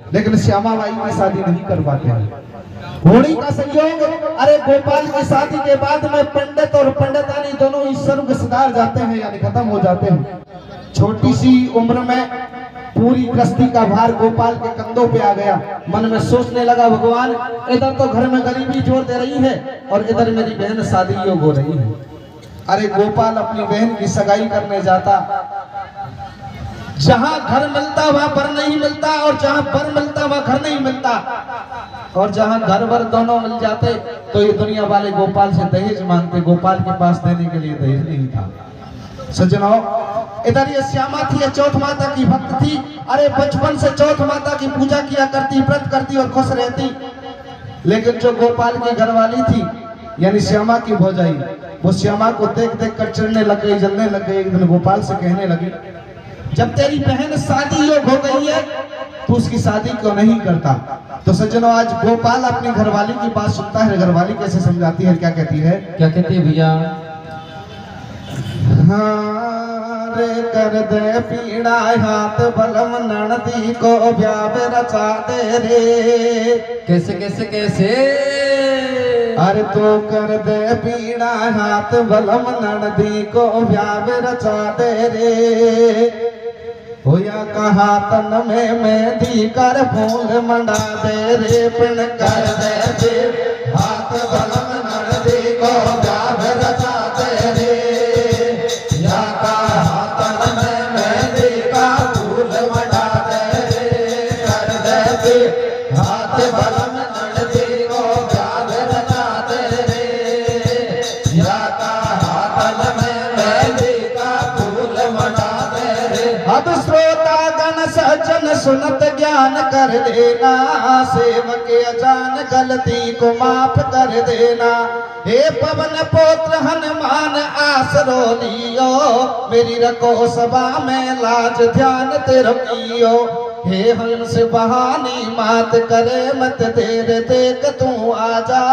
लेकिन श्यामा बाई की शादी नहीं कर पाते हैं। होली का संयोग, अरे गोपाल की शादी के बाद में पंडित और पंडितानी दोनों ही स्वर्ग सिधार जाते हैं, यानी खत्म हो जाते हैं। छोटी सी उम्र में पूरी गृहस्थी का भार गोपाल के कंधों पे आ गया। मन में सोचने लगा, भगवान इधर तो घर में गरीबी जोर दे रही है और इधर मेरी बहन शादी योग हो रही है। अरे गोपाल अपनी बहन की सगाई करने जाता, जहां घर मिलता वहां बर नहीं मिलता, और जहां बर मिलता वहां घर नहीं मिलता, और जहां घर बर दोनों मिल जाते तो ये दुनिया वाले गोपाल से दहेज मांगते। गोपाल के पास देने के लिए दहेज नहीं था। सज्जनों, इधर ये श्यामा थी, ये चौथ माता की भक्त थी। अरे बचपन से चौथ माता की पूजा किया करती, व्रत करती और खुश रहती। लेकिन जो गोपाल की घरवाली थी, यानी श्यामा की भौजाई, वो श्यामा को देख देख कर चिढ़ने लग गई, जलने लग गई। एक दिन गोपाल से कहने लगी, जब तेरी बहन शादी योग हो गई है तो उसकी शादी क्यों नहीं करता। तो सज्जनों, आज गोपाल अपनी घरवाली की बात सुनता है। घरवाली कैसे समझाती है, क्या कहती है? क्या कहती है भैया? हाँ रे कर दे पीड़ा हाथ बलम ननदी को ब्याह रचा दे रे। कैसे कैसे कैसे? अरे तो कर दे पीड़ा हाथ बलम ननदी को ब्याह रचा दे रे। होया कहा तन में मेहंदी कर फूल मंडा दे रे। पिन कर दे हाथ बलम ननदी को ब्याह रचा दे रे। या कहा तन में मेहंदी का फूल मंडा दे रे। कर दे हाथ बलम ननदी को ब्याह रचा दे रे। या कहा तन में मेहंदी का फूल मंडा दे रे। अब श्रोता गण सज्जन सुनत ज्ञान कर देना, सेवक अजान गलती को माफ कर देना। हे पवन पुत्र हनुमान आसरो लियो, मेरी रखो सभा में लाज ध्यान तेरो कियो। हे हंस बहानी मात करे मत देर, देख तू आजा।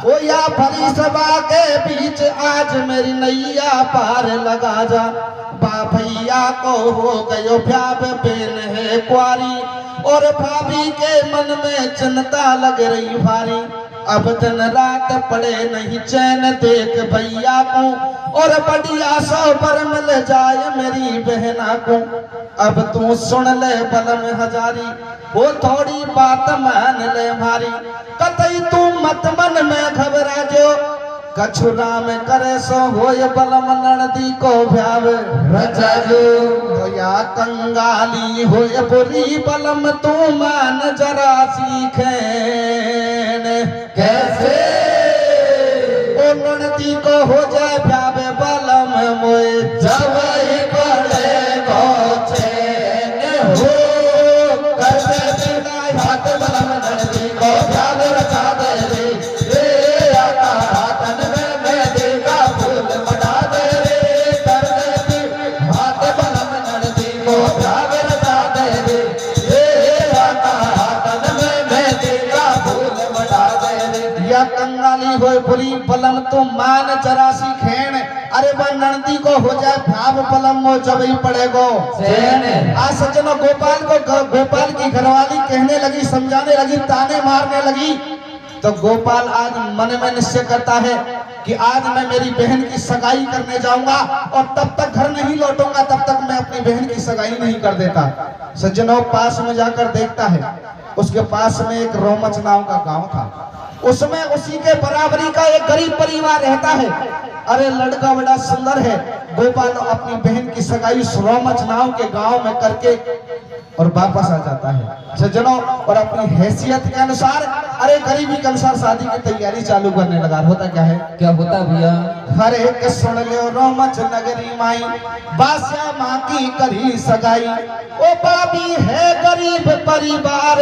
ओ या भरी सभा के बीच आज मेरी नैया पार लगा जा। बा भैया को हो गयो प्यार, बेन है कुआरी, और भाभी के मन में चिंता लग रही भारी। अब दिन रात पड़े नहीं चैन, देख भैया को और बढ़िया सौ पर मिल जाए मेरी बहना को। अब तू सुन ले बलम हजारी, वो थोड़ी बात मान ले भारी। कतई तू मत मन में घबरा जो, कछुरा में करे सो होय बलम ननदी को भ्याव रचा जो। होया कंगाली होय बुरी बलम तू मान जरा सीखेन। कैसे ओ ननदी को हो जाए भ्याव बलम मोए, जब ही पड़े चैन हो। कर दे हाथ बलम ननदी को भ्याव रचा दे रे। कंगाली होए बुरी बलम तो मान जरा सी खेण। अरे वह नंदी को हो जाए भाव बलम वो जब ही पड़ेगो। आज सज्जनों, गोपाल की घरवाली कहने लगी, समझाने लगी, ताने मारने लगी। तो गोपाल आज मन में निश्चय करता है कि आज मैं मेरी बहन की सगाई करने जाऊंगा, और तब तक घर नहीं लौटूंगा, तब तक मैं अपनी बहन की सगाई नहीं कर देता। सज्जनों, पास में जाकर देखता है, उसके पास में एक रोमच नाम का गांव था। उसमें उसी के बराबरी का एक गरीब परिवार रहता है। अरे लड़का बड़ा सुंदर है। गोपाल अपनी बहन की सगाई रोमच नाव के गांव में करके और वापस आ जाता है सज्जनों, और अपनी हैसियत के अनुसार, अरे गरीबी के अनुसार शादी की तैयारी चालू करने लगा। होता क्या है? क्या होता भैया? हर एक सुन लो रोमच नगरी माई, बास्या माँ की करी सगाई। ओ बाबी है गरीब परिवार,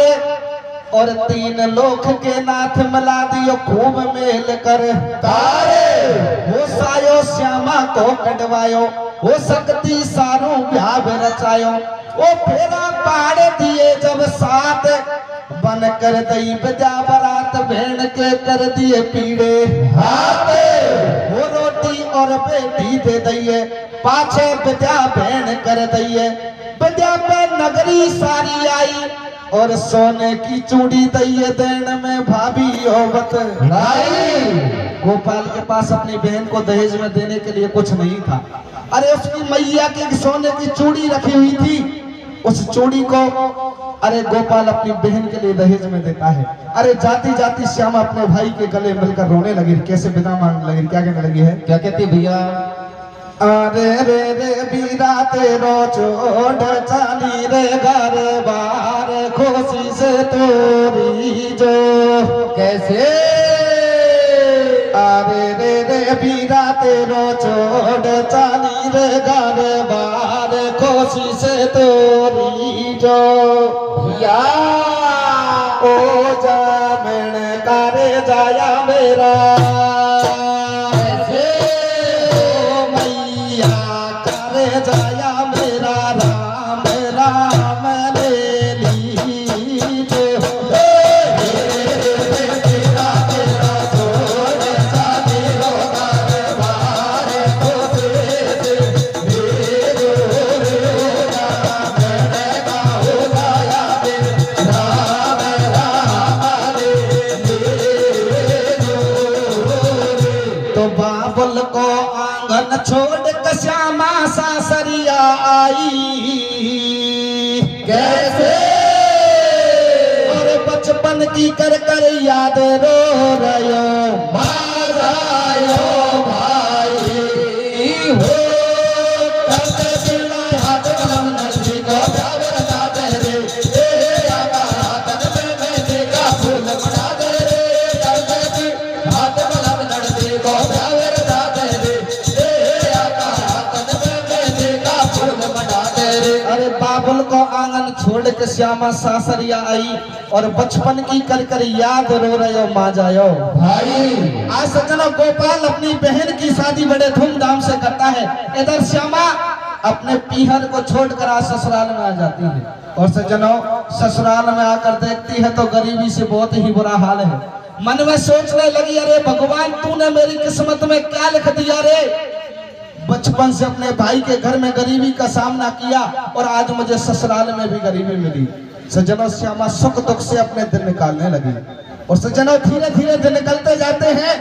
और 3 लोक के नाथ मिला दियो खूब मेल कर तारे। वो सायो श्यामा को कटवायो, वो शक्ति सारू ब्याह रचायो। वो फेरा पाड़ दिए जब साथ, बन कर दई बजा बरात भेड़ के कर दिए पीड़े हाथ। वो रोटी और बेटी दे दइए, पाछे विद्या भेड़ कर दइए। विद्या पे नगरी सारी आई, और सोने की चूड़ी दैये देन में भाभी होवत गोपाल के पास अपनी बहन को दहेज में देने के लिए कुछ नहीं था। अरे उसकी मैया की सोने की चूड़ी रखी हुई थी, उस चूड़ी को अरे गोपाल अपनी बहन के लिए दहेज में देता है। अरे जाती जाती श्यामा अपने भाई के गले मिलकर रोने लगी। कैसे विदा मांगने लगी, क्या कहने लगी है, क्या कहती भैया? अरे रे रे बीरा तेरो चोट चाली रे घर बार खुशी से तोरी जो। कैसे? अरे रे रे बीरा तेरो चोट चाली रे घर बार खुशी से तोरी जो। भैया ओ जामण करे जाया मेरा जाया मेरा राम राम ले लीजे। तेरा तेरा छोड़ जाने रो दरबार को दे हो जाया राम राम ले। तो बाबुल को आंगन छोड़ श्यामा सासरिया आई। कैसे? और बचपन की कर कर याद रो रयो मारायो भाई हो। हाथ कलम नजरी को प्यार दाते रे हाथ में देखा फूल बना दे रे। हाथ कलम नजरी को प्यार दाते रे। अरे बाबुल को आंगन छोड़ के श्यामा सासरिया आई और बचपन की कर कर याद रो रहे हो माँ जायो भाई। आज सज्जनों गोपाल अपनी बहन की शादी बड़े धूमधाम से करता है। इधर श्यामा अपने पीहर को छोड़कर आज ससुराल में आ जाती है और सज्जनों ससुराल में आकर देखती है तो गरीबी से बहुत ही बुरा हाल है। मन में सोचने लगी अरे भगवान तूने मेरी किस्मत में क्या लिख दिया रे। बचपन से अपने भाई के घर में गरीबी का सामना किया और आज मुझे ससुराल में भी गरीबी मिली। सज्जनों श्यामा सुख दुख से अपने दिन निकालने लगी और सज्जनों धीरे धीरे दिन निकलते जाते हैं।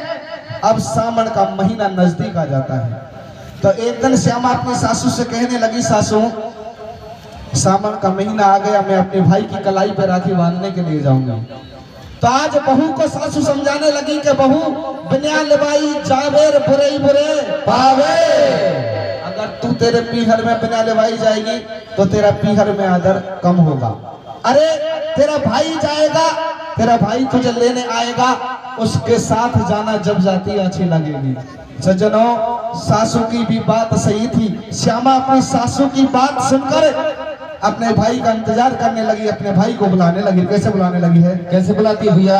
अब सावन का महीना नजदीक आ जाता है तो एक दिन श्यामा अपनी सासू से कहने लगी, सासू सावन का महीना आ गया, मैं अपने भाई की कलाई पे राखी बांधने के लिए जाऊंगा। तो आज बहू को सासू समझाने लगी कि बहू बिना लिबाई जावेर बुरे बुरे पावे। अगर तू तेरे पीहर में बिना लिबाई जाएगी तो तेरा पीहर में आदर कम होगा। अरे तेरा भाई जाएगा, तेरा भाई तुझे लेने आएगा, उसके साथ जाना जब जाती अच्छी लगेगी। सज्जनों सासू की भी बात सही थी। श्यामा अपनी सासू की बात सुनकर अपने भाई का इंतजार करने लगी, अपने भाई को बुलाने लगी। कैसे बुलाने लगी है, कैसे बुलाती है भैया?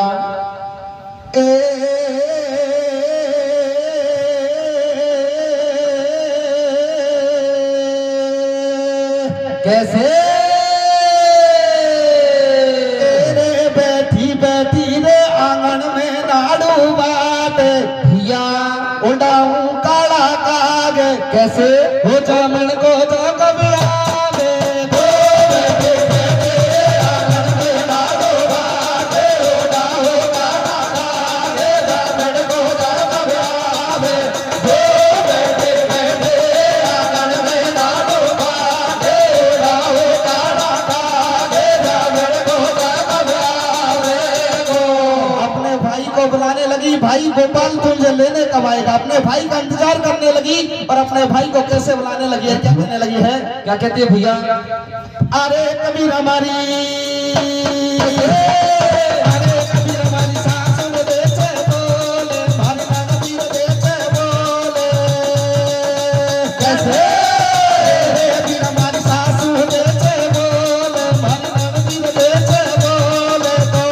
कैसे? रे बैठी बैठी रे आंगन में नाड़ू बात भैया उड़ाऊं काला काग। कैसे? हो जामन को तो कभी बुलाने लगी। भाई गोपाल तुझे लेने कब आएगा? अपने भाई का इंतजार करने लगी और अपने भाई को कैसे बुलाने लगी है, क्या कहने लगी है, क्या कहती है भैया? अरे कबीर हमारी सासू बेचे बोले भारी कबीर बेचे बोले। कैसे? कबीर हमारी सासू बेचे बोले भारी कबीर बेचे बोले। तो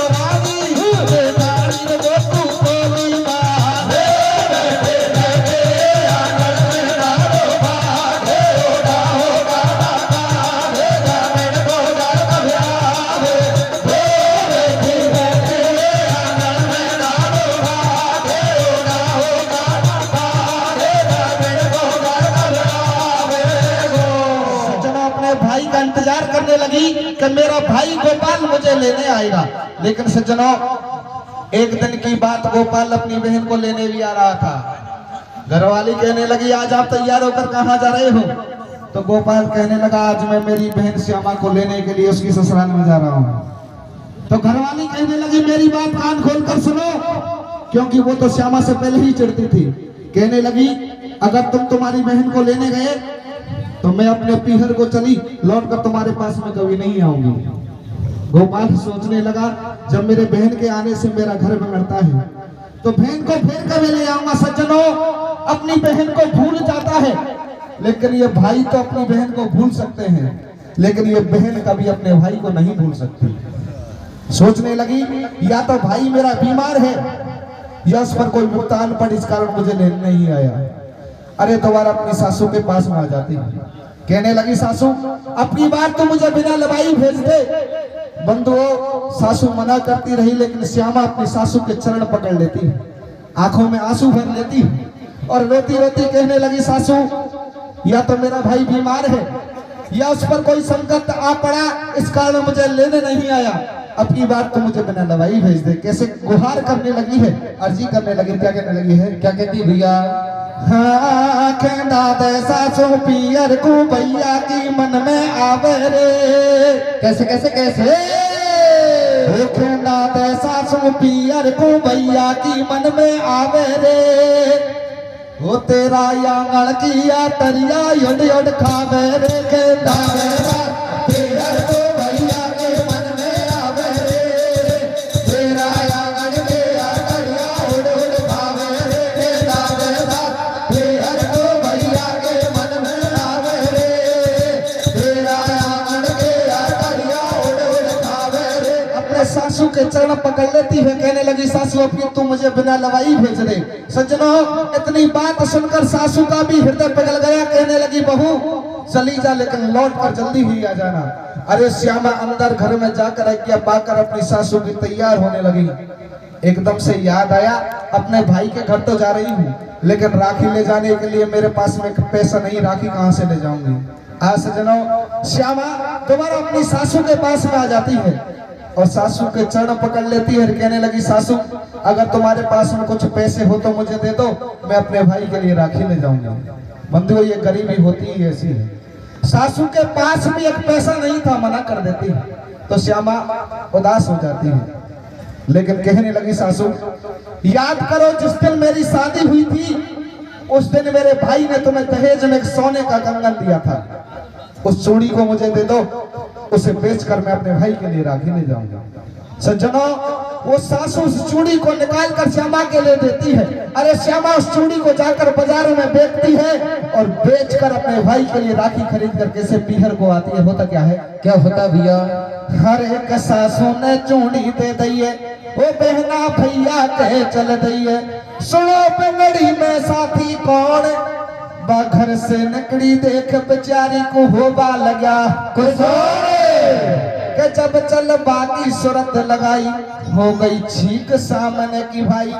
कि मेरा भाई गोपाल मुझे लेने आएगा। लेकिन सज्जनों, एक दिन की बात, गोपाल अपनी बहन को लेने भी आ रहा था। घरवाली कहने लगी आज आप तैयार होकर कहाँ जा रहे हो? तो गोपाल कहने लगा आज मैं मेरी बहन श्यामा को लेने के लिए उसकी ससुराल में जा रहा हूँ। तो घरवाली कहने लगी मेरी बात कान खोलकर सुनो, क्योंकि वो तो श्यामा से पहले ही चिढ़ती थी। कहने लगी अगर तुम तुम्हारी बहन को लेने गए तो मैं अपने पीहर को चली लौट कर तुम्हारे पास में कभी नहीं आऊंगी। गोपाल सोचने लगा जब मेरे बहन के आने से मेरा घर बिगड़ता है तो बहन को फिर कभी ले आऊंगा। सज्जनों, अपनी बहन को भूल जाता है, लेकिन ये भाई तो अपनी बहन को भूल सकते हैं, लेकिन ये बहन कभी अपने भाई को नहीं भूल सकती। सोचने लगी या तो भाई मेरा बीमार है या उस पर कोई भुगतान पड़, इस कारण मुझे लेने नहीं आया। अरे दोबारा अपनी सासू के पास में आ जाती, कहने लगी सासू अपनी बार तो मुझे बिना लवाई भेज दे। बंधुओं, सासू मना करती रही, लेकिन श्यामा अपनी सासू के चरण पकड़ लेती, आंखों में आंसू भर लेती और रोती रोती कहने लगी सासू या तो मेरा भाई बीमार है या उस पर कोई संकट आ पड़ा, इस कारण मुझे लेने नहीं आया। अपनी बात तो मुझे बिना दवाई भेज दे। कैसे गुहार करने लगी है, अर्जी करने लगी। क्या कहने लगी है, क्या कहती भैया? हाँ कहना दे सासू पियर को भैया की मन में आवे रे। कैसे कैसे कैसे? कहना दे सासू पियर को भैया की मन में आवे रे। वो तेरा आंगन की या तरिया युड युड खावे रे। कहना दे पियर को भैया के मन में आवे रे। तेरा आंगन की या तरिया युड युड खावे रे। कहना दे पियर को भैया के मन में आवे रे। तेरा आंगन की या तरिया युड युड खावे रे। अपने सासू के चरण पकड़ लेती है, कहने लगी सासू अपनी तू मुझे बिना लवाई भेज दे। सज्जनों, इतनी बात सुनकर सासू का भी हृदय पिघल गया। कहने लगी बहू चली जा, लेकिन लौट कर जल्दी ही आ जाना। अरे श्यामा अंदर घर में जाकर आज्ञा पाकर अपनी सासू की तैयार होने लगी। एकदम से याद आया अपने भाई के घर तो जा रही हूँ, लेकिन राखी ले जाने के लिए मेरे पास में पैसा नहीं, राखी कहाँ से ले जाऊंगी। आज सज्जनों, श्यामा दोबारा अपनी सासू के पास में आ जाती है और सासू के चरण पकड़ लेती है। कहने लगी सासू अगर तुम्हारे पास में कुछ पैसे हो तो मुझे दे दो, मैं अपने भाई के लिए राखी ले जाऊंगी। बंधुओं, ये गरीबी होती ही ऐसी है। सासू के पास भी एक पैसा नहीं था, मना कर देती है तो श्यामा उदास हो जाती है। लेकिन कहने लगी सासू याद करो जिस दिन मेरी शादी हुई थी उस दिन मेरे भाई ने तुम्हें दहेज में एक सोने का कंगन दिया था। उस चूड़ी को मुझे दे दो, उसे बेचकर मैं अपने भाई के लिए राखी ले जाऊंगा। सज्जनों, वो सासू उस चूड़ी को निकाल कर श्यामा के लिए देती है। अरे श्यामा उस चूड़ी को जाकर बाजार में बेचती है और बेचकर अपने भाई के लिए राखी खरीद कर कैसे पीहर को आती है। होता क्या है, क्या होता भैया? हर एक सासू ने चूड़ी दे दी है, वो बहना भैया कहे चल दी है। सुनो पंगड़ी में साथी कौन, बाघर से नकड़ी देख बेचारी को होबा लगा के जब चल बाकी सूरत लगाई हो गई छीक सामने की भाई।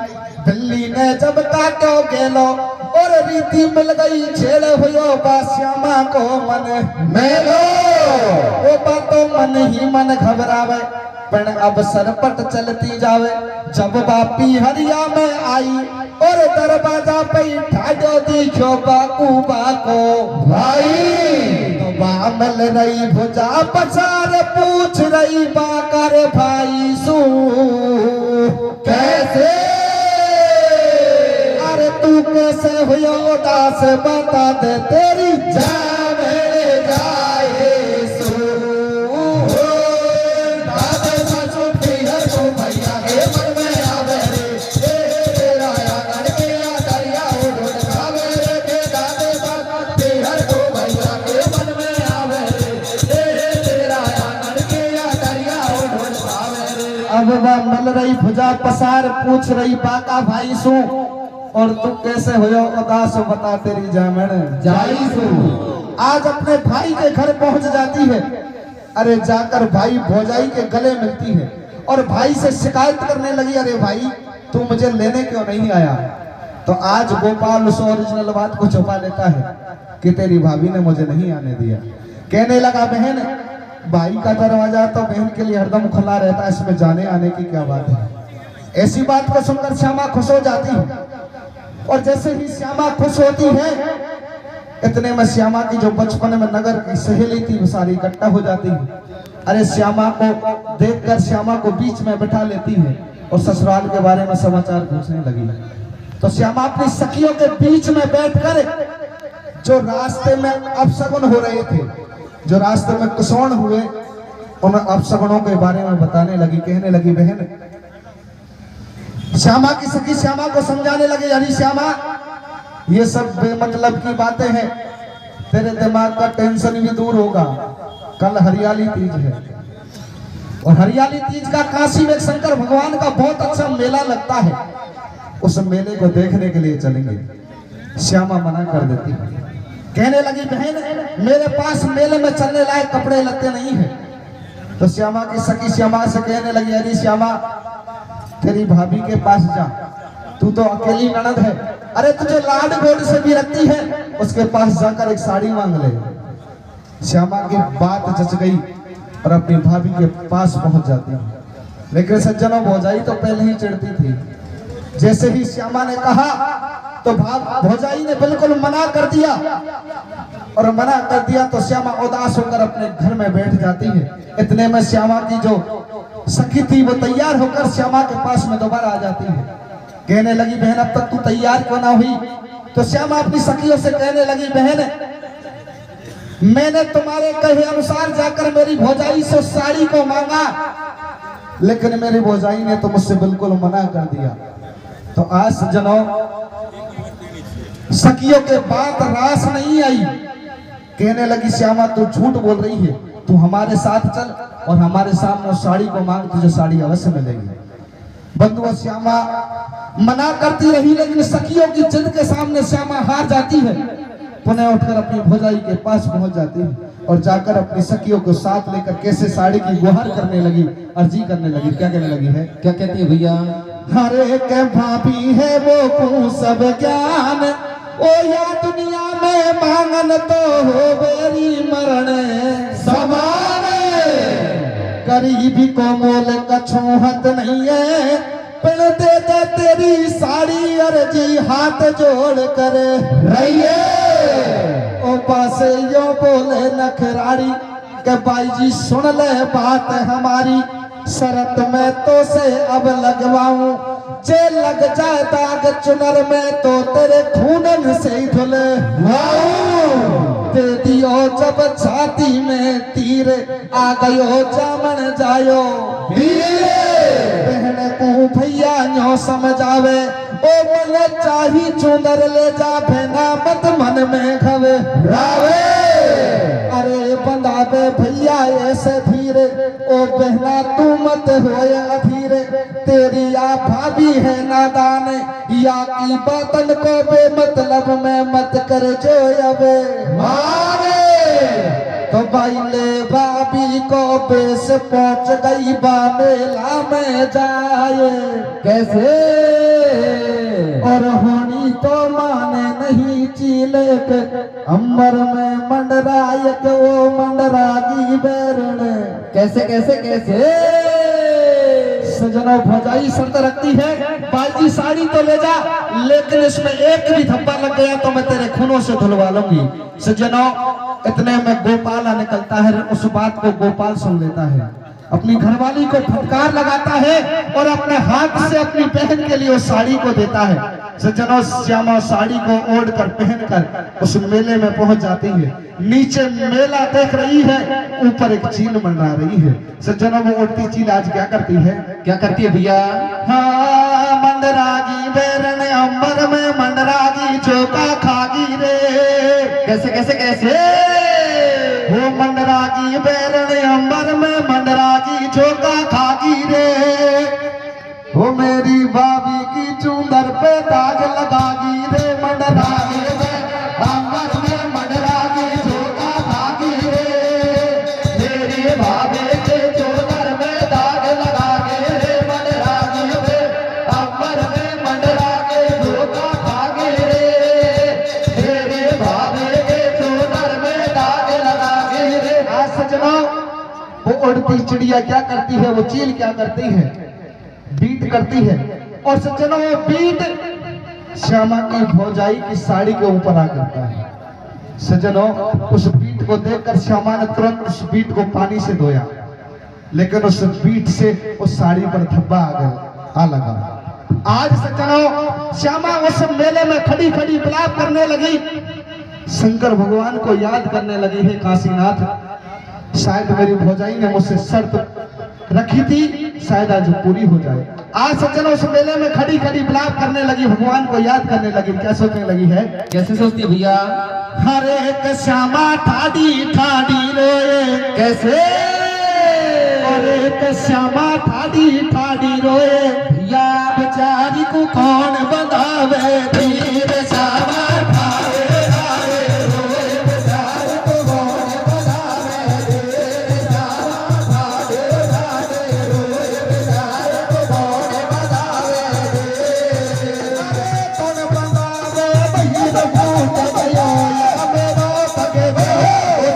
बिल्ली ने जब काटो गेलो और रीति मिल गई छेड़ हुयो बा श्यामा को मन मेलो। वो बातों मन ही मन घबरावे पण अब सरपट चलती जावे। जब बापी हरिया में आई और दरवाजा पे ठाडो दिखो बाकूबा को भाई। तो बा मिल रही भुजा पसार पूछ रही बाकर भाई सू कैसे। अरे तू कैसे हुई उदास बता दे तेरी जान जाए सू। दादे सासू पीहर को भैया के मन में आवे रे। तेरा आंगन के या दरिया उड़ खावे रे। के दादे सासू पीहर को भैया के मन में आवे रे। तेरा आंगन के या दरिया उड़ खावे रे। अब वह मिल रही भुजा पसार पूछ रही बाका भाई सू और तू कैसे हुयो उदास बता तेरी जामन जाई सू। आज अपने भाई के घर पहुंच जाती है। अरे जाकर भाई भौजाई के गले मिलती है और भाई से शिकायत करने लगी अरे भाई तू मुझे लेने क्यों नहीं आया। तो आज गोपाल उस ओरिजिनल बात को छुपा लेता है कि तेरी भाभी ने मुझे नहीं आने दिया। कहने लगा बहन भाई का दरवाजा तो बहन के लिए हरदम खुला रहता है, इसमें जाने आने की क्या बात है। ऐसी बात को सुनकर श्यामा खुश हो जाती है, और जैसे ही श्यामा खुश होती है, इतने में श्यामा की जो बचपन में नगर की सहेली थी वो सारी इकट्ठा हो जाती है। अरे श्यामा को देखकर श्यामा को बीच में बिठा लेती है और ससुराल के बारे में समाचार पूछने लगी। तो श्यामा अपनी सखियों के बीच में बैठकर जो रास्ते में अपशगुन हो रहे थे, जो रास्ते में कुसौण हुए, उन अपशगुनों के बारे में बताने लगी। कहने लगी, बहन, श्यामा की सखी श्यामा को समझाने लगी, अरे श्यामा, ये सब बेमतलब की बातें हैं, तेरे दिमाग का टेंशन भी दूर होगा। कल हरियाली तीज है, और हरियाली तीज का काशी में शंकर भगवान का बहुत अच्छा मेला लगता है, उस मेले को देखने के लिए चलेंगे। श्यामा मना कर देती है। कहने लगी, बहन, मेरे पास मेले में चलने लायक कपड़े लत्ते नहीं है। तो श्यामा की सखी श्यामा से कहने लगी, अरे श्यामा, तेरी भाभी के पास जा, तू तो अकेली ननद है, अरे तुझे लाड गोड से भी रखती है, उसके पास जाकर एक साड़ी मांग ले। श्यामा की बात जच गई और अपनी भाभी के पास पहुंच जाती है। लेकिन सज्जनों, भौजाई तो पहले ही चिढ़ती थी। जैसे ही श्यामा ने कहा तो भौजाई ने बिल्कुल मना कर दिया, और मना कर दिया तो श्यामा उदास होकर अपने घर में बैठ जाती है। इतने में श्यामा की जो सखी थी वो तैयार होकर श्यामा के पास में दोबारा आ जाती है। कहने लगी, बहन, अब तक तू तैयार क्यों ना हुई? तो श्यामा अपनी सखियों से कहने लगी, बहन, मैंने तुम्हारे कहे अनुसार जाकर मेरी भौजाई से साड़ी को मांगा, लेकिन मेरी भौजाई ने तो मुझसे बिल्कुल मना कर दिया। तो आज सज्जनों, सखियों के बात रास नहीं आई। कहने लगी, श्यामा, तू झूठ बोल रही है, तू हमारे साथ चल और हमारे सामने साड़ी को मांग, तुझे साड़ी अवश्य मिलेगी। बंधुओं, श्यामा मना करती रही, लेकिन सखियों की जिद के सामने श्यामा हार जाती है। पुनः उठकर अपनी भौजाई के पास पहुंच जाती है और जाकर अपनी सखियों को साथ लेकर कैसे साड़ी की गुहार करने लगी, अर्जी करने लगी। क्या कहने लगी है? क्या कहती है भैया? हरे के भाभी है वो को सब ज्ञान, ओ या दुनिया में मांगन तो हो बेरी मरण समान, गरीबी को मोल कछूहत नहीं है, पिण दे दे तेरी साड़ी अर्जी हाथ जोड़ कर रहिए। ओ पासे यो बोले नखरारी के भाई जी सुन ले बात हमारी, शरत में तो से अब लगवाऊं, जे लग जाए दाग चुनर में तो तेरे खूनन से ही धुले दे दियो जब छाती में तीर, आ गयो जामन जायो बहन को भैया न्यो समझावे, ओ मन चाही चुनर ले जा भेना मत मन में खवे रावे। अरे बंदावे भैया ऐसे धीरे, ओ बहना तू मत होए अधीरे, तेरी या भाभी है नादान, या की बातन को बेमतलब में मत कर जो अबे मारे। तो भाई ले भाभी को बेस पहुंच गई बा मेला में जाए, कैसे और होनी तो माने नहीं चीले के, अंबर में मंडरायक वो मंडरागी बैरण, कैसे कैसे कैसे। सजनों, भौजाई शर्त रखती है, बाजी साड़ी तो ले जा, लेकिन इसमें एक भी धब्बा लग गया तो मैं तेरे खूनों से धुलवा लूंगी। सजनों, इतने में गोपाल निकलता है, उस बात को गोपाल सुन लेता है, अपनी घरवाली को फटकार लगाता है और अपने हाथ से अपनी बहन के लिए उस साड़ी को देता है। सज्जनों, श्यामा साड़ी को ओढ़कर पहनकर उस मेले में पहुंच जाती है। नीचे मेला देख रही है, ऊपर एक चील मंडरा रही है। सज्जनों, वो उड़ती चील आज क्या करती है? क्या करती है भैया? हाँ, मंडरागी बैरन अंबर में मंडरागी चौका खागी रे, कैसे कैसे कैसे। वो मंडरागी बैरन अंबर में मंडरागी चौका खागी रे, वो मेरी भाभी की चूंदर पे दाग लगागी रे, मंडरागी अंबर में मंडरागी चौका खागी रे, मेरी भाभी के चूंदर में दाग लगागी रे, मंडरागी अंबर में मंडरागी चौका खागी रे, मेरी भाभी के चूंदर में दाग लगागी रे। आज सजनों, उड़ती चिड़िया क्या करती है, वो चील क्या करती है, बीट करती है। और सज्जनों वो बीट श्यामा की भौजाई की साड़ी के ऊपर आ करता है। सज्जनों उस बीट को देखकर श्यामा ने तुरंत उस बीट को पानी से धोया, लेकिन उस बीट से उस साड़ी पर धब्बा आ लगा। आज सज्जनों श्यामा उस मेले में खड़ी खड़ी विलाप करने लगी, शंकर भगवान को याद करने लगी है, काशीनाथ शायद मेरी भौजाई ने मुझसे शर्त रखी थी, शायद आज पूरी हो जाए। आज सज्जनों उस मेले में खड़ी खड़ी विलाप करने लगी, भगवान को याद करने लगी। क्या सोचने लगी है, कैसे सोचती भैया? हरे एक श्यामा ठाडी ठाडी रोए, कैसे? हरे एक श्यामा ठाडी ठाडी रोए, भैया बेचारी को कौन बंधावे, धीर श्यामा ठाडे ठाडे रोए, बेचारी को कौन बंधावे, धीर श्यामा ठाडे ठाडे रोए, बेचारी को कौन बंधावे, अरे कौन बंधावे भैया फूट गयो मेरो पगे ओ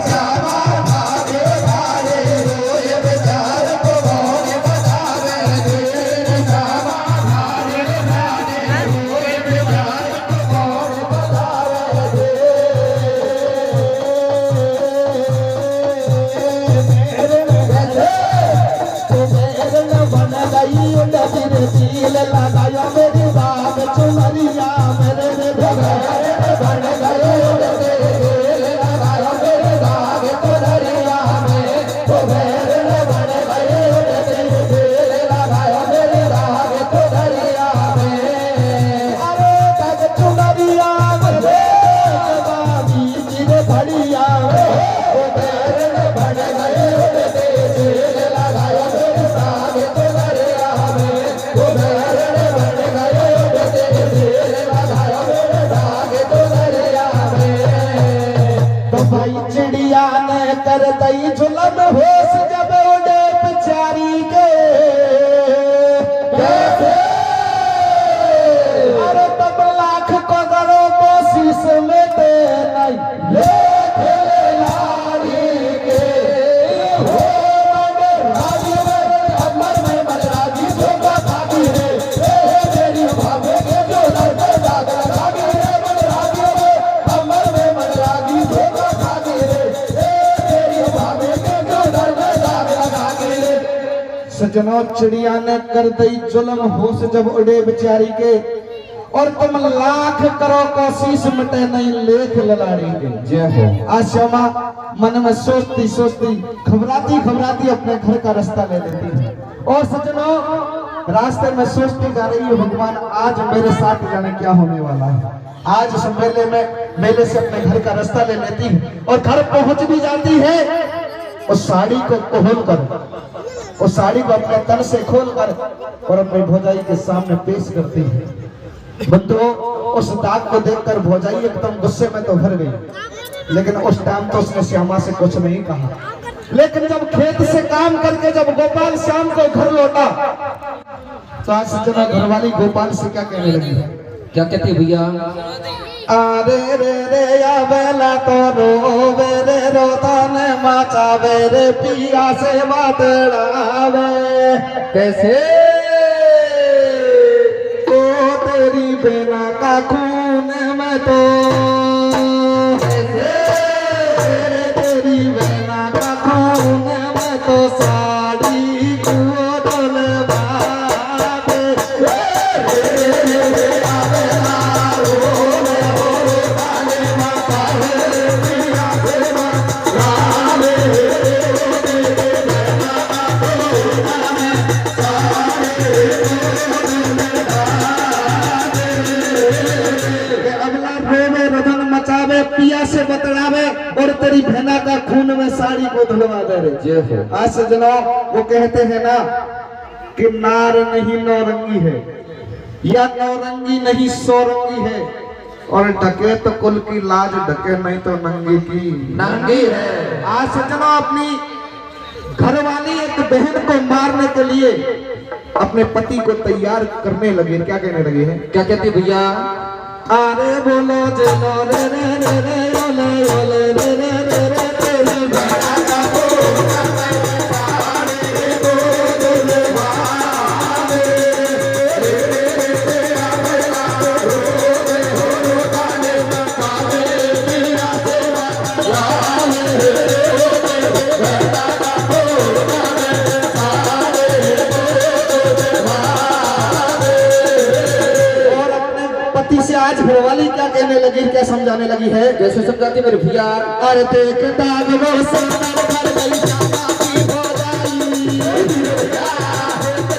श्यामा ठाडे ठाडे रोए, बेचारी को कौन बंधावे, धीर श्यामा ठाडे ठाडे रोए, बेचारी को कौन बंधावे, बन गई उड़ती चील लगाया मेरी बाग चुनरिया, मेरे बन गई उड़ती चील लगाया मेरी बाग चुनरिया में, बन गई उड़ती चील लगाया मेरी बाग चुनरिया में, अरे बाग चुनरिया मेरे बाबी चिरे बढ़िया बन गई उड़ती चील लगाया मेरी बाग चुनरिया में, बन गई उड़ती चील लगाया मेरी बाग चुनरिया में। तो भाई चिड़िया ने कर दई झुलन होश जब उड़े बेचारी के, कैसे? अरे तब लाख को करो कोशिश में दे नहीं लेके लाड़ी के, हो राजी में अमर में बलराजी जोगा भागी रे, तेरी भावे के जो दर्द जागा भागी रे, बलराजी में अमर में बलराजी जोगा भागी रे, तेरी भावे के जो दर्द जागा भागी रे। सज्जनों चिड़िया ने कर दई जुल्म होश जब उड़े बेचारी के, और तुम लाख करो कोशिश मिटे नहीं लेख ललाड़ी के। जय हो। आज श्यामा मन में सोचती सोचती घबराती घबराती अपने घर का रास्ता ले लेती है, और सज्जनों रास्ते में सोचती जा रही है, भगवान आज मेरे साथ जाने क्या होने वाला है। आज इस मेले से अपने घर का रास्ता ले लेती है, और घर पहुंच भी जाती है, उस साड़ी को खोल कर, उस साड़ी को अपने तन से खोल कर और अपनी भौजाई के सामने पेश करती है। बंधुओं उस दाग को देखकर भौजाई एकदम गुस्से में तो भर गई, लेकिन उस टाइम तो उसने श्यामा से कुछ नहीं कहा। लेकिन जब खेत से काम करके जब गोपाल श्याम को घर लौटा, तो आज सज्जनों घरवाली गोपाल से क्या कहने लगी? क्या कहती भैया? अरे रे रे या बेला तो रोवे रे, रोता ने मचावे रे, पिया से बातड़ावे, कैसे? तेरी बेना का खून में तो, तेरी बेना का खून में तो साड़ी को डलवावे, पिया से बतलावे और तेरी बहना का खून में साड़ी को धुलवा दे रे। जय हो। आज सज्जनों वो कहते हैं ना कि नार नहीं नौरंगी है, या नौरंगी नहीं सौरंगी है, और ढके तो कुल की लाज, ढके नहीं तो नंगी की नंगी है। आज सज्जनों अपनी घरवाली एक बहन को मारने के लिए अपने पति को तैयार करने लगे। क्या कहने लगे हैं? क्या कहती भैया? अरे बोलो चलो रे रे रे रे ओले ओले रे रे रे रे तेरी बेटा का आज घरवाली क्या कहने लगी, क्या समझाने लगी है? कैसे समझाती मेरे भैया? अरे देख दाग वो सामर भर गई श्यामा की भौजाई,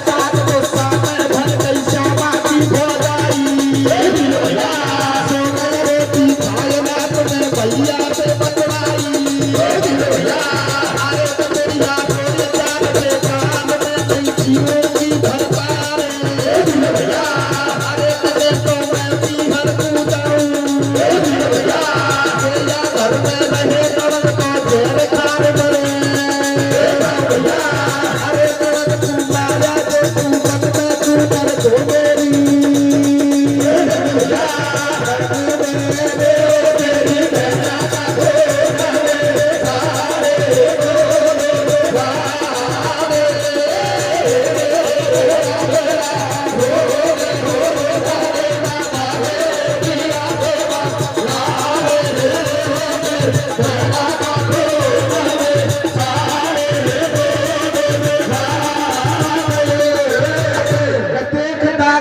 दाग वो सामर भर गई श्यामा की भौजाई, सोनल रोटी खाए रात में भैया से बतवाई, अरे तो मेरी रात में जान के काम में गई चीरों की भरपार, अरे तेरे तो मैं भी हर तू जाऊं, घर में रहे नरक को घेर खार मरे, अरे नरक तू मारा दे तू मन में तू कर दो मेरी,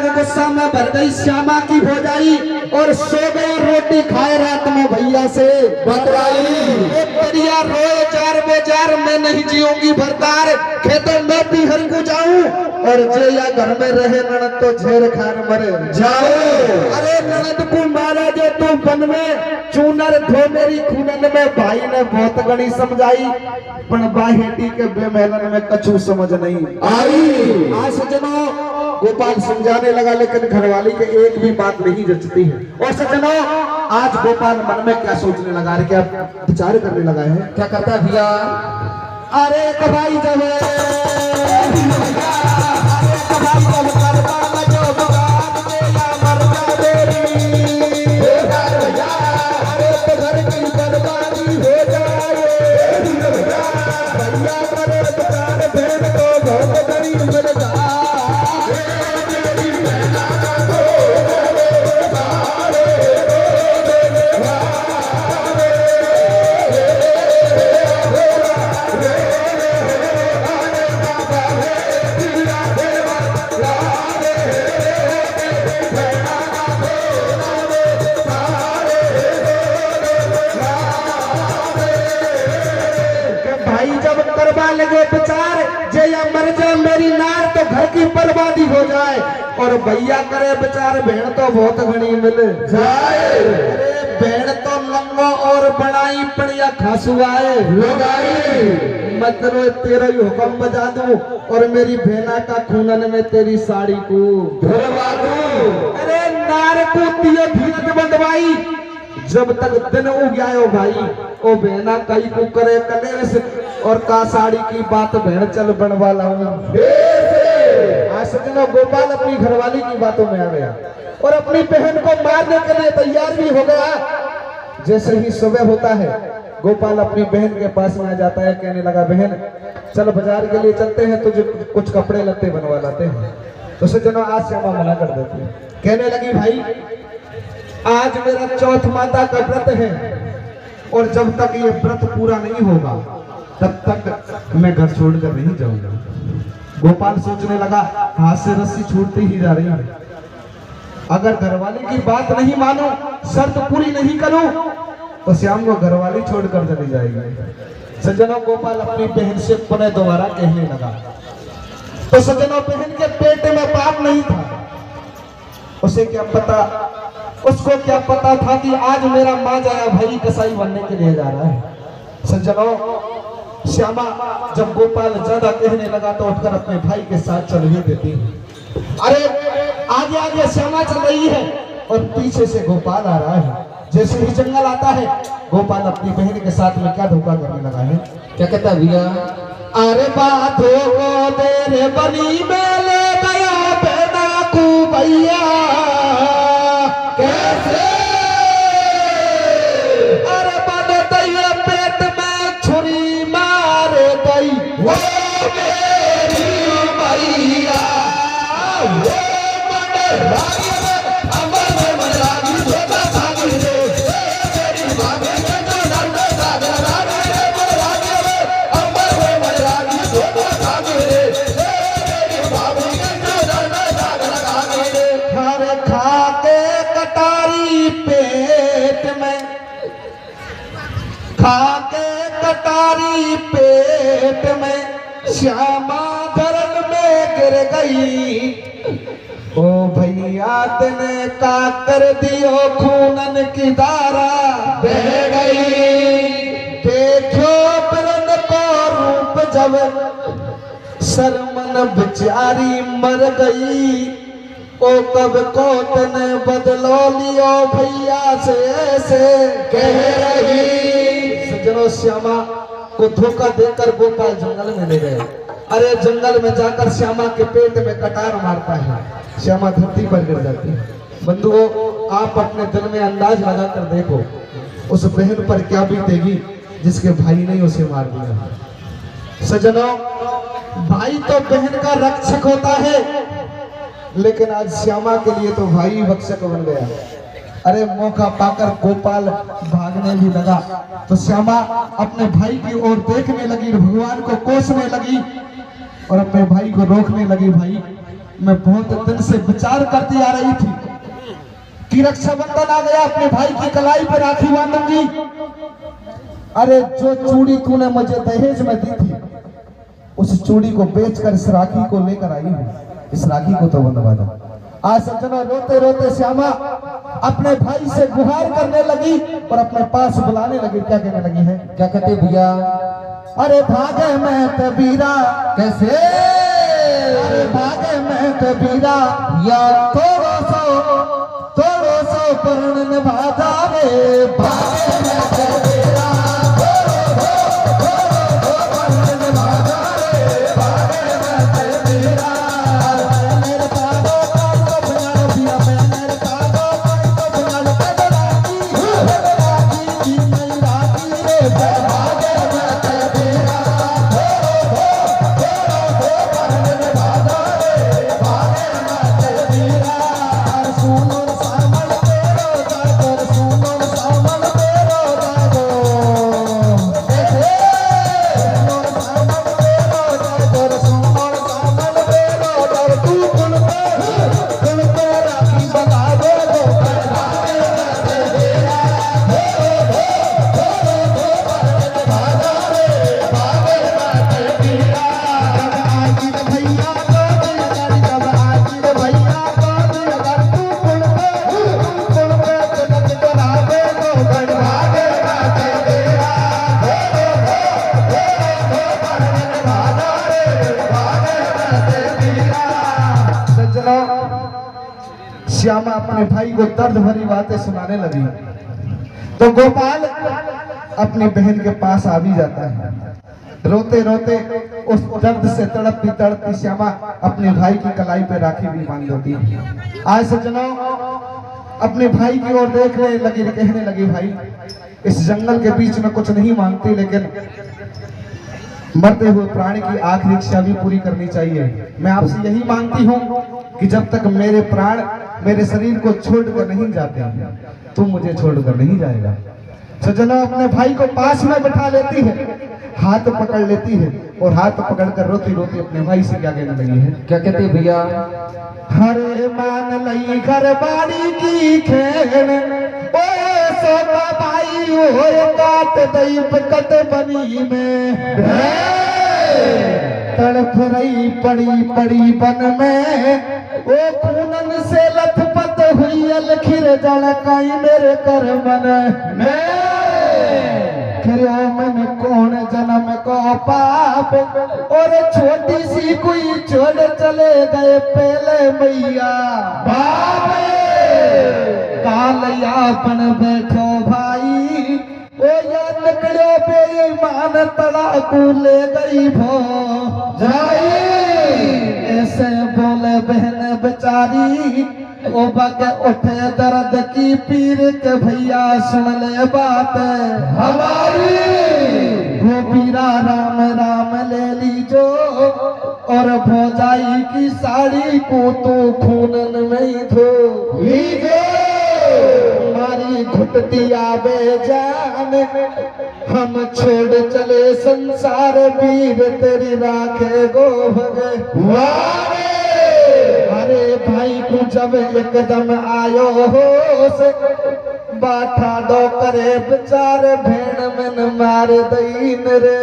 गुस्सा में भर गई श्यामा की भौजाई और सो गया रोटी खाए रात में भैया से बतवाई, एक परिया रोए चार बेजार मैं नहीं जीऊंगी भरतार, खेतों में भी हर को जाऊं और जे या घर में रहे ननद तो झेर खार मरे जाओ, अरे ननद को मारा जे तू बन में चूनर धो मेरी खूनन में, भाई ने बहुत गणी समझाई पण बाहेटी के बेमहलन में कछु समझ नहीं आई। आज सजनों गोपाल समझाने लगा लेकिन घरवाली के एक भी बात नहीं जचती है। और सजनों आज गोपाल मन में क्या सोचने लगा है, क्या विचार करने लगा है? क्या करता है भैया? अरे कभाई जब लगे विचार जे या मर जाए मेरी नार तो घर की बर्बादी हो जाए, और भैया करे विचार भेड़ तो बहुत घनी मिल जाए, अरे भेड़ तो लंगो और बनाई पड़िया खासुआए लगाई, मतलब तेरा ही हुक्म बजा दूं और मेरी भेना का खूनन में तेरी साड़ी को धुलवा दूं, अरे नार को दियो धीरज बंधवाई जब तक दिन उग्यायो भाई ओ बहना कई को करे कलेश और का साड़ी की बात भेड़ चल बनवा लाऊं। आज सजनों गोपाल अपनी घरवाली की बातों में आ गया और अपनी बहन को मारने के लिए तैयार भी हो गया। जैसे ही सुबह होता है गोपाल अपनी बहन के पास में आ जाता है, कहने लगा बहन चल बाजार के लिए चलते हैं, तुझे कुछ कपड़े लत्ते बनवा लाते हैं। तो सजनों आज श्यामा मना कर देती है, कहने लगी भाई आज मेरा चौथ माता का व्रत है और जब तक ये व्रत पूरा नहीं होगा तब तक मैं घर छोड़कर नहीं जाऊंगा। गोपाल सोचने लगा हाथ से रस्सी छूटती ही जा रही है, अगर घरवाली की बात नहीं मानूं, शर्त पूरी नहीं करूं तो श्याम को घरवाली छोड़कर चली जाएगी। सज्जनों गोपाल अपनी बहन से पुनः दोबारा कहने लगा, तो सज्जनों बहन के पेट में पाप नहीं था, उसे क्या पता, उसको क्या पता था कि आज मेरा माँ जाया भाई कसाई बनने के लिए जा रहा है। सज्जनों श्यामा जब गोपाल ज्यादा कहने लगा तो उठकर अपने भाई के साथ चल ही देती है। अरे आगे आगे श्यामा चल रही है और पीछे से गोपाल आ रहा है। जैसे ही जंगल आता है गोपाल अपनी बहन के साथ में क्या धोखा करने लगा है, क्या कहता है भैया? अरे बातों को तेरे बनी में ले गया बेटा को भैया कैसे, अरे बने तैये पेट में छुरी मार गई वो मेरी मैया, वो बने रागी में अमर में मरागी धोखा खागी रे, तेरी भाभी में तो नंद सागर रागी में मरागी में अमर में मरागी धोखा खागी रे, तेरी भाभी खाके कटारी पेट में श्यामा धरन में गिर गई। ओ भैया तने का कर दियो खूनन की धारा बह गई। देखो बिरन को रूप जब शर्मन बेचारी मर गई। ओ कब को तने बदलो लियो भैया से ऐसे कह रही। सजनों श्यामा को धोखा देकर गोपाल जंगल में ले गए। अरे जंगल में जाकर श्यामा के पेट में कटार मारता है, श्यामा धरती पर गिर जाती है। बंधुओं आप अपने दिल में अंदाज लगाकर देखो उस बहन पर क्या बीतेगी जिसके भाई ने उसे मार दिया। सजनों भाई तो बहन का रक्षक होता है, लेकिन आज श्यामा के लिए तो भाई भक्षक बन गया। अरे मौका पाकर गोपाल भागने भी लगा तो श्यामा अपने भाई की ओर देखने लगी, भगवान को कोसने लगी और अपने भाई को रोकने लगी। भाई मैं बहुत दिन से विचार करती आ रही थी कि रक्षाबंधन आ गया, अपने भाई की कलाई पर राखी बांधूंगी। अरे जो चूड़ी तूने मुझे दहेज में दी थी उस चूड़ी को बेचकर इस राखी को लेकर आई हूँ, इस राखी को तो बंधवा दो। आज सज्जनों रोते रोते श्यामा अपने भाई से गुहार करने लगी और अपने पास बुलाने लगी। क्या कहने लगी है, क्या कहते भैया? अरे भागे मैं कबीरा। कैसे? अरे भागे मैं कबीरा या थोड़ो सो पर्ण निभाता रे। भागे मैं कबीरा श्यामा अपने भाई को दर्द भरी बातें सुनाने लगी तो गोपाल अपनी बहन के पास आ भी जाता है। रोते रोते उस दर्द से तड़पती तड़पती श्यामा अपने भाई की कलाई पे राखी भी बांध देती है। आज सज्जनों अपने भाई की ओर देखने लगी, कहने लगी भाई इस जंगल के बीच में कुछ नहीं मांगती, लेकिन मरते हुए प्राणी की आखिरी इच्छा भी पूरी करनी चाहिए। मैं आपसे यही मांगती हूँ कि जब तक मेरे प्राण मेरे शरीर को छोड़कर नहीं जाते तू मुझे छोड़कर नहीं जाएगा। सज्जनों अपने भाई को पास में बैठा लेती है, हाथ पकड़ लेती है और हाथ पकड़कर रोती रोती अपने भाई से क्या कहने लगी है, क्या कहते भैया? हरे मान लई घर बाड़ी की खेन ओ सोता भाई हो काट दई कट बनी में तड़फ रही पड़ी पड़ी बन में ओ खूनन से लथपथ हुई अलखिर जड़काई मेरे कर मन में मन कौन जन्म को पाप और छोटी सी कोई छोड़ चले गए पहले मैया बाप काल यापन बैठो भाई ओ या निकलो बेईमान तड़ाकू ले गई भो जाई। ऐसे बोले बहन बेचारी ओ बगे उठे दर्द की पीर के भैया सुन ले बात हमारी। गोपीरा राम राम ले लीजो और भौजाई की साड़ी को तो खूनन में ही धो लीजो। हमारी घुटती आवे जान हम छोड़ चले संसार वीर तेरी राखे गो भगवान। अरे भाई को जब एकदम आयो हो बाठा दो करे बेचारे भेड़ में मार दईन रे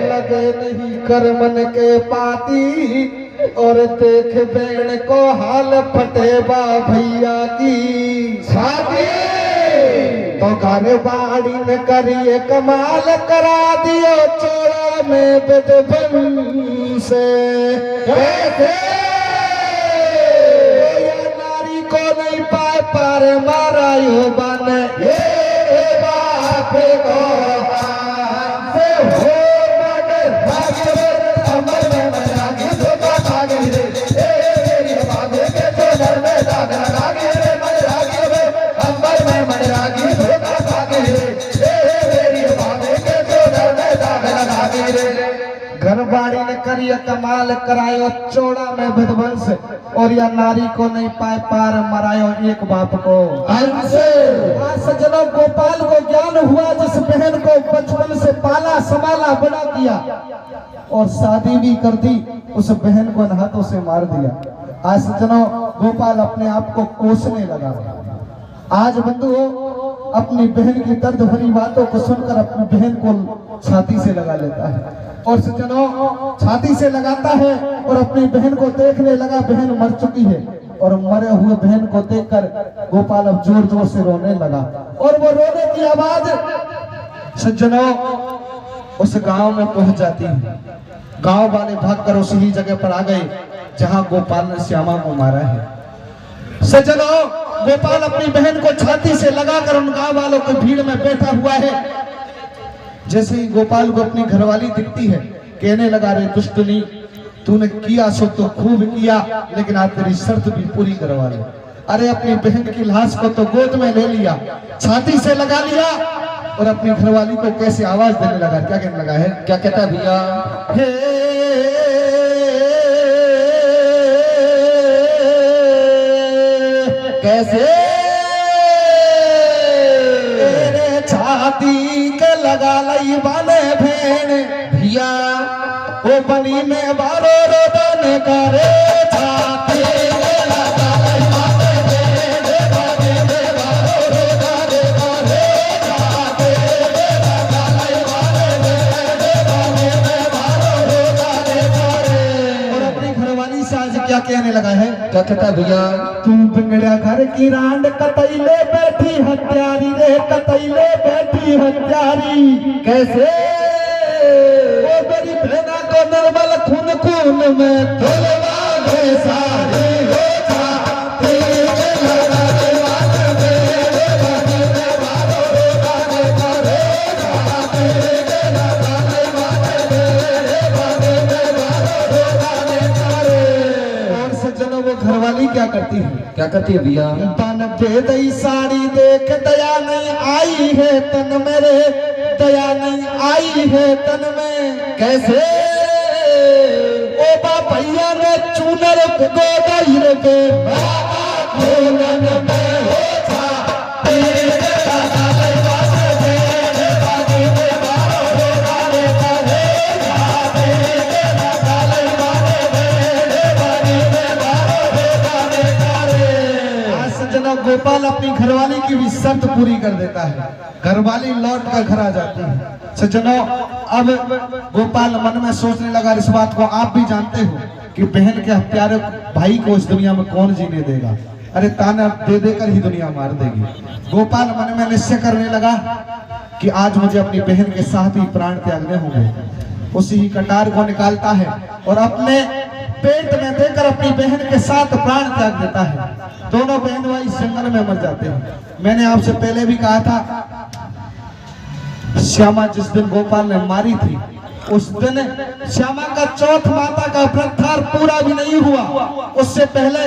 लगे नहीं कर मन के पाती और देख भेड़ को हाल फटेबा भैया की छाती तो घर बाड़ी ने करिए कमाल करा दियो चोरा में विधवन से नारी को नहीं पाए पार मारा यो बन ये बाप को से हो मगर भागवत अमर में मरा के धोखा खा गई रे मेरी बात के तो डर में दाग लगा के रे मरा के अमर में मरा के धोखा खा गई रे मेरी बात के तो डर में दाग लगा के रे घरबाड़ी ने करिए कमाल करायो चोड़ा में विध्वंस और या नारी को नहीं पाए पार मरायो एक बाप को सज्जनों गोपाल को ज्ञान हुआ जिस बहन को बचपन से पाला संभाला बड़ा किया और शादी भी कर दी उस बहन को हाथों से मार दिया। आज सज्जनों गोपाल अपने आप को कोसने लगा। आज बंधुओं अपनी बहन की दर्द भरी बातों को सुनकर अपनी बहन को छाती से लगा लेता है और सज्जनों छाती से लगाता है और अपनी बहन को देखने लगा। बहन मर चुकी है और मरे हुए बहन को देखकर गोपाल अब जोर जोर से रोने लगा और वो रोने की आवाज सज्जनों उस गांव में पहुंच जाती है। गांव वाले भागकर उसी जगह पर आ गए जहां गोपाल ने श्यामा को मारा है। सज्जनों गोपाल अपनी बहन को छाती से लगाकर उन गांव वालों की भीड़ में बैठा हुआ है। जैसे ही गोपाल को अपनी घरवाली दिखती है कहने लगा रे दुष्टनी तूने किया सो तो खूब किया लेकिन आज तेरी शर्त भी पूरी करवा ले। अरे अपनी बहन की लाश को तो गोद में ले लिया छाती से लगा लिया और अपनी घरवाली को कैसे आवाज देने लगा। क्या कहने लगा है क्या कहता है भैया कैसे छाती के लगा लई बाले भेड़ भैया ओ बनी में बारो रोदन करे छाती के लगा लई बाले भेड़ बनी में बारो रोदन करे छाती के लगा लई बाले भेड़ बनी में बारो रोदन करे। और अपनी घरवाली से आज क्या कहने लगा है क्या कहता भैया तुम बिगड़ा घर की रांड कतैले बैठी हत्यारी रे कतैले बैठी हत्यारी कैसे ओ मेरी बहना को निर्मल खून खून में धुलवा दे सारी हो छाती के लगा दे बात मेरे बनी में बारो रोदन करे छाती के लगा दे बात मेरे बनी में बारो रोदन करे। और सज्जनों वो घरवाली क्या करती है क्या करती है भैया तन पे दई साड़ी देख दया नहीं आई है तन मेरे दया नहीं आई है तन में कैसे ओ बापैया ने चूनर को गई रे के खूनन में हो छाती के लगा लई बात मेरे बनी में बारो रोदन करे छाती के लगा लई बात मेरे बनी में बारो रोदन करे। सज्जनों गोपाल अपनी घरवाली की भी शर्त पूरी कर देता है। घरवाली लौट कर घर आ जाती है। सज्जनों अब गोपाल मन में सोचने लगा इस बात को आप भी जानते हो कि बहन के हत्यारे भाई को इस दुनिया में कौन जीने देगा। अरे ताना दे देकर ही दुनिया मार देगी। गोपाल मन में निश्चय करने लगा कि आज मुझे अपनी बहन के साथ ही प्राण त्यागने होंगे। उसी ही कटार को निकालता है और अपने पेट में देकर अपनी बहन के साथ प्राण त्याग देता है। दोनों बहन भाई जंगल में मर जाते हैं। मैंने आपसे पहले भी कहा था श्यामा जिस दिन गोपाल ने मारी थी उस दिन श्यामा का चौथ माता का व्रतार पूरा भी नहीं हुआ। उससे पहले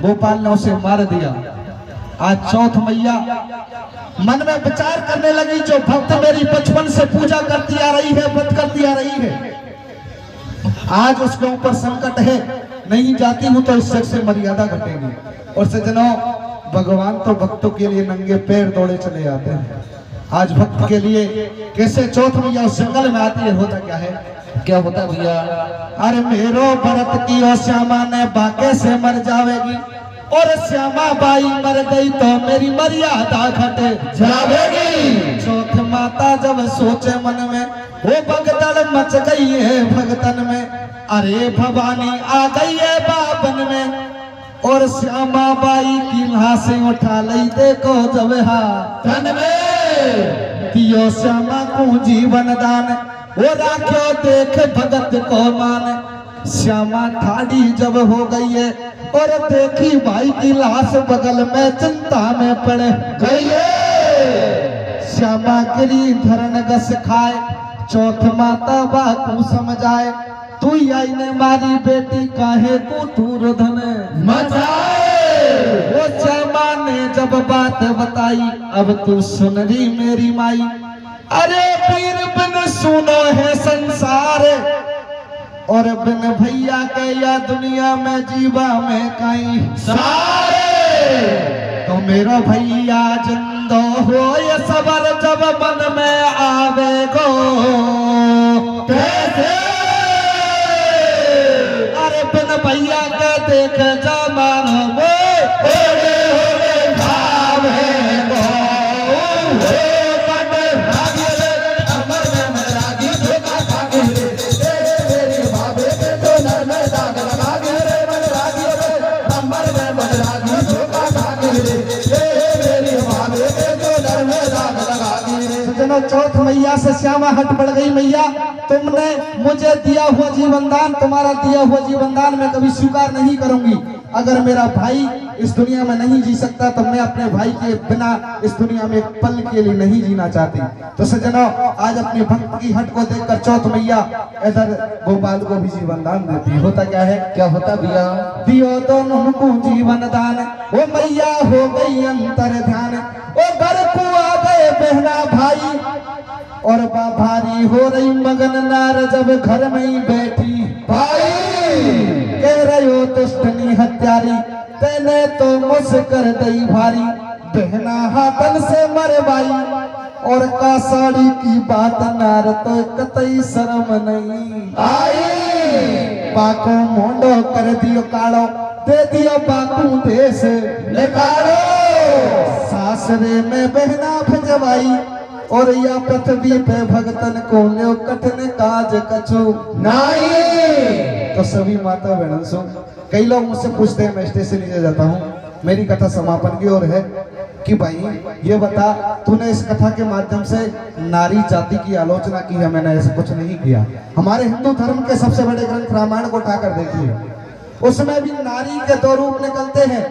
गोपाल ने उसे मार दिया। आज चौथ मैया मन में विचार करने लगी जो भक्त मेरी बचपन से पूजा करती आ रही है व्रत करती आ रही है आज उसके ऊपर संकट है नहीं जाती हूं तो इस शख्स से मर्यादा घटेगी। और सज्जनों भगवान तो भक्तों के लिए नंगे पैर दौड़े चले जाते हैं। आज भक्त के लिए कैसे चौथ मैया उस जंगल में आती है। होता क्या है क्या होता भैया अरे मेरो भरत की ओ श्यामा ने बाके से मर जावेगी और श्यामा बाई मर गई तो मेरी मर्यादा घट जावेगी। चौथ माता जब सोचे मन में वो भगदड़ मच गई है भगतन में, अरे भवानी आ गई है बाबन में। और श्यामा बाई की लाशें उठा लई देखो जब हाथन में, दियो श्यामा को जीवन दान वो राख्यो देख भगत को मान। श्यामा ठाड़ी जब हो गई है और देखी भाई की लाश बगल में चिंता में पड़ गई है। श्यामा गिरी धरन गस खाए, चौथ माता बाकू समझाए, तू आई ने मारी बेटी काहे को तूर धन मचाए। वो श्यामा ने जब बात बताई, अब तू सुन रही मेरी माई, अरे पीर बिन सुनो है संसार, और बिन भैया के या दुनिया में जीवा में कहीं सारे। तो मेरा भैया जिंदो हो ये सबर जब मन में आवे गो कैसे, अरे बिन भैया के देख जमान वो चौथ मैया से श्यामा हट पड़ गई। मैया तुमने मुझे दिया हुआ जीवन दान, तुम्हारा दिया हुआ जीवन दान मैं कभी स्वीकार नहीं करूंगी। अगर मेरा भाई इस दुनिया में नहीं जी सकता तो मैं अपने भाई के बिना इस दुनिया में एक पल के लिए नहीं जीना चाहती। तो सज्जनों, आज अपने भक्त की हट को देखकर चौथ मैया इधर गोपाल को भी जीवन दान देती। होता क्या है, क्या होता भैया? दियो दोनों को जीवन दान, वो मैया हो गई अंतर ध्यान। वो घर को आ गए बहना भाई, और भारी हो रही मगन नार जब घर में ही बैठी भाई। कह रहे हो तुष्टनी हत्यारी, तेने तो मुझकर दई भारी, बहना हाथन से मरवाई, और का साड़ी की बात नार तो कतई शर्म नहीं आई। बाको मोंडो कर दियो कालो, दे दियो बाकू देश निकालो। सासरे में बहना भजवाई, और या पृथ्वी पे भगतन को लो कठिन काज कछु नहीं। तो सभी माता बहनों से कई लोग मुझसे पूछते हैं, मैं स्टेज से नीचे जाता हूँ, मेरी कथा समापन की ओर है कि भाई ये बता, तूने इस कथा के माध्यम से नारी जाति की आलोचना की है। मैंने ऐसा कुछ नहीं किया। हमारे हिंदू धर्म के सबसे बड़े ग्रंथ रामायण को उठाकर देखिए, उसमें भी नारी के दो रूप निकलते हैं।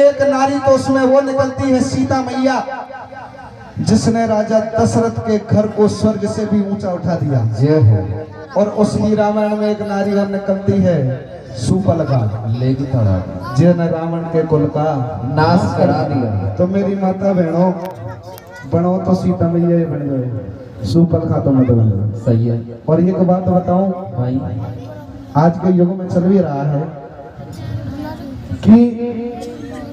एक नारी तो उसमें वो निकलती है सीता मैया, जिसने राजा दशरथ के घर को स्वर्ग से भी ऊंचा उठा दिया। जय हो। और उसी रामायण में एक नारी और निकलती है सुपलका, जिसने रावण के कुल का नाश करा दिया। तो मेरी माता बहनों, बनो तो सीता मैया ही बन गए, सुपलका तो मत बनो। सही है। और एक बात बताऊं भाई, आज के युग में चल भी रहा है कि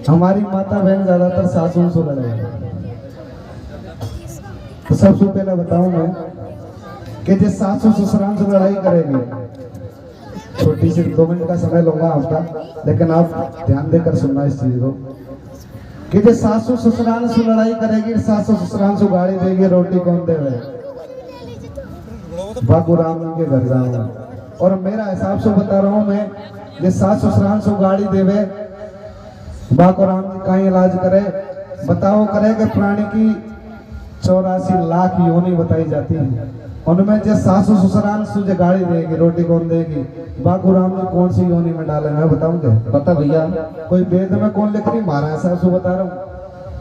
हमारी माता बहन ज्यादातर सासुओं से लड़े। तो सबसे पहले बताऊं मैं कि जिस सासू ससुराल से लड़ाई करेंगे, छोटी सी 2 मिनट का समय लूंगा आपका, लेकिन आप ध्यान देकर सुनना इस चीज को कि जिस सासू ससुराल से लड़ाई करेगी, सासू ससुराल से गाड़ी देगी, रोटी कौन देवे? बाबू राम के घर जाऊंगा। और मेरा हिसाब से बता रहा हूं मैं, जिस सासू ससुराल से गाड़ी देवे, बाबू राम जी का इलाज करे। बताओ करे कि प्राणी की 84 लाख योनि बताई जाती है, उनमें जो सासू ससुराल से गाड़ी देगी, रोटी कौन देगी? बाबू राम जी कौन सी योनि में डाले? मैं बताऊं क्या? बता भैया। कोई वेद में कौन लिख रही? मारा साहब से बता रहा हूँ।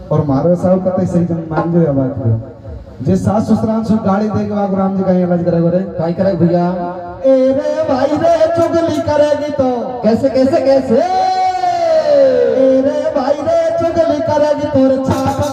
और मारो साहब कतई सही जन मान जो बात को, जिस सासू ससुराल से गाड़ी देगी, बाबू राम जी का इलाज करेगा रे? काय करे भैया? ए रे भाई रे, चुगली करेगी तो कैसे कैसे कैसे? ए रे भाई रे, चुगली करेगी तोर छाप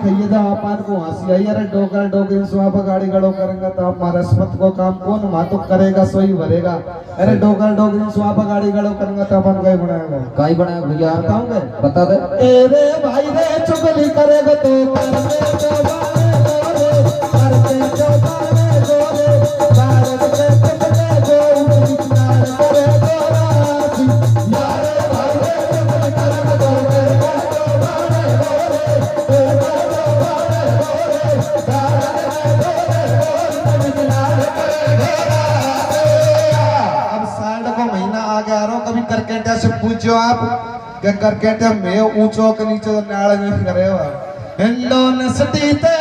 खाइए जा अपन को हंसी आई अरे डोकर डोकर स्वाब गाड़ी गड़ो करेंगे तो आप रस्मत को काम कौन मातो करेगा सोई भरेगा अरे डोकर डोकर स्वाब गाड़ी गड़ो करेंगे तो अपन कहीं बनाएगा काई बनाया भैया बताऊंगे बता दे तेरे भाई रे चुगली करेगा तो करते जो बारे गोरे भारत के कितने जो विचार करे गोरासी यारे भाई रे चुगली करेगा तो अब साल को महीना आ गया रो कभी करकेटा से पूछो आप क्या करकेटा में ऊंचो के नीचे नाड़ नहीं करे हिंडो नसती ते